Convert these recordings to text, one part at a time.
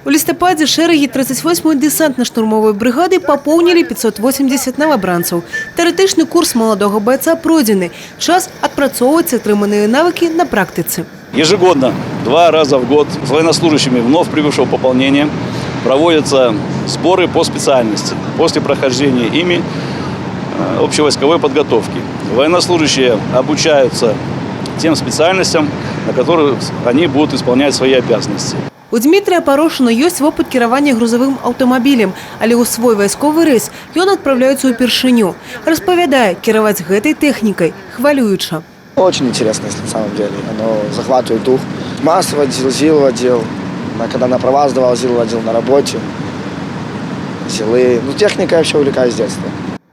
У лістападзе шэрагі 38-й дэсантна-штурмовой бригады папоўнілі 580 новобранцаў. Тэарэтычны курс маладога бойца пройдзены. Час адпрацоўваць атрыманыя навыкі на практыцы. Ежегодно, 2 раза в год с военнослужащими вновь прибывшего пополнения проводятся сборы по специальности. После прохождения ими общевойсковой подготовки военнослужащие обучаются тем специальностям, на которых они будут исполнять свои обязанности. У Дмітрія Парошина ёсць вопыт кіравання грузавым аўтамабілем, але ў свой вайсковы рэйс ён адпраўляецца ўпершыню. Распавядае, кіраваць гэтай тэхнікай хвалююча. Очень интересно, на самом деле. Оно захватывает дух. Массу водил, ЗИЛ водил. Когда на права сдавал, ЗИЛ водил на работе. ЗИЛы. Техника я вообще увлекаюсь с детства.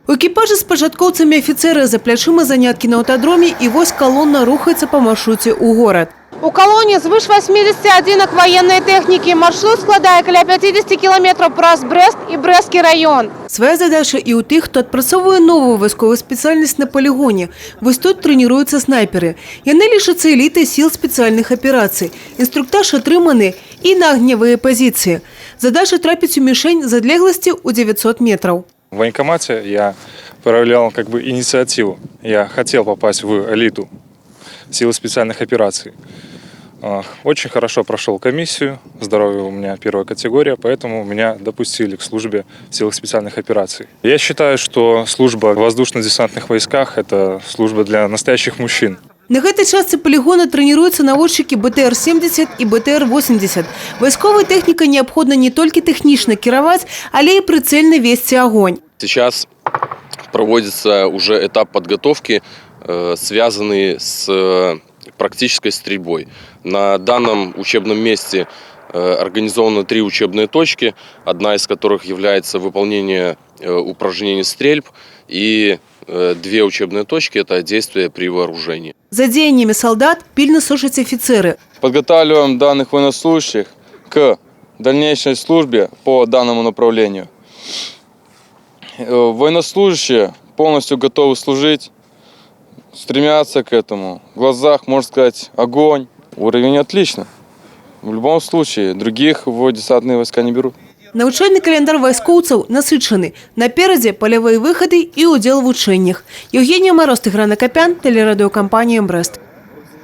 У экіпажы з пачаткоўцамі афіцэры за плячыма заняткі на аўтадроме, і вось калона рухаецца па маршруце ў горад. У калоне звыш 80 адзінак военной тэхнікі. Маршрут складае каля 50 кіламетраў праз Брэст і Брэсцкі раён. Свая задача і ў тых, хто адпрацоўвае новую вайсковую спецыяльнасць на палігоне. Вось тут трэніруюцца снайперы. Яны лічацца элітай сіл спецыяльных аперацый. Инструктаж атрыманы і на агнявыя пазіцыі. Задача трапіць у мішень з адлегласці ў 900 метров. В военкомате я проявлял инициативу. Я хотел попасть в элиту силы специальных операций. Очень хорошо прошел комиссию, здоровье у меня 1-я категория, поэтому меня допустили к службе в силах специальных операций. Я считаю, что служба в воздушно-десантных войсках – это служба для настоящих мужчин. На гэтай частцы полигона трэніруюцца наводчыкі БТР-70 и БТР-80. Вайсковай тэхнікай неабходна не только тэхнічна кіраваць, але і прыцэльна весці огонь. Сейчас проводится уже этап подготовки, связанный с практической стрельбой. На данном учебном месте организовано 3 учебные точки, одна из которых является выполнение упражнений стрельб, и 2 учебные точки – это действия при вооружении. За дзеяннямі солдат пільна сушаць офицеры. Подготавливаем данных военнослужащих к дальнейшей службе по данному направлению. Военнослужащие полностью готовы служить, стремятся к этому. В глазах, можно сказать, огонь. Уровень отлично. В любом случае, других в десантные войска не берут. Навучальны календар вайскоўцаў насычаны. Наперадзе палявыя выхады і ўдзел у вучэннях. Евгения Мороз, Тыгран Акопян, телерадиокомпания «Брест».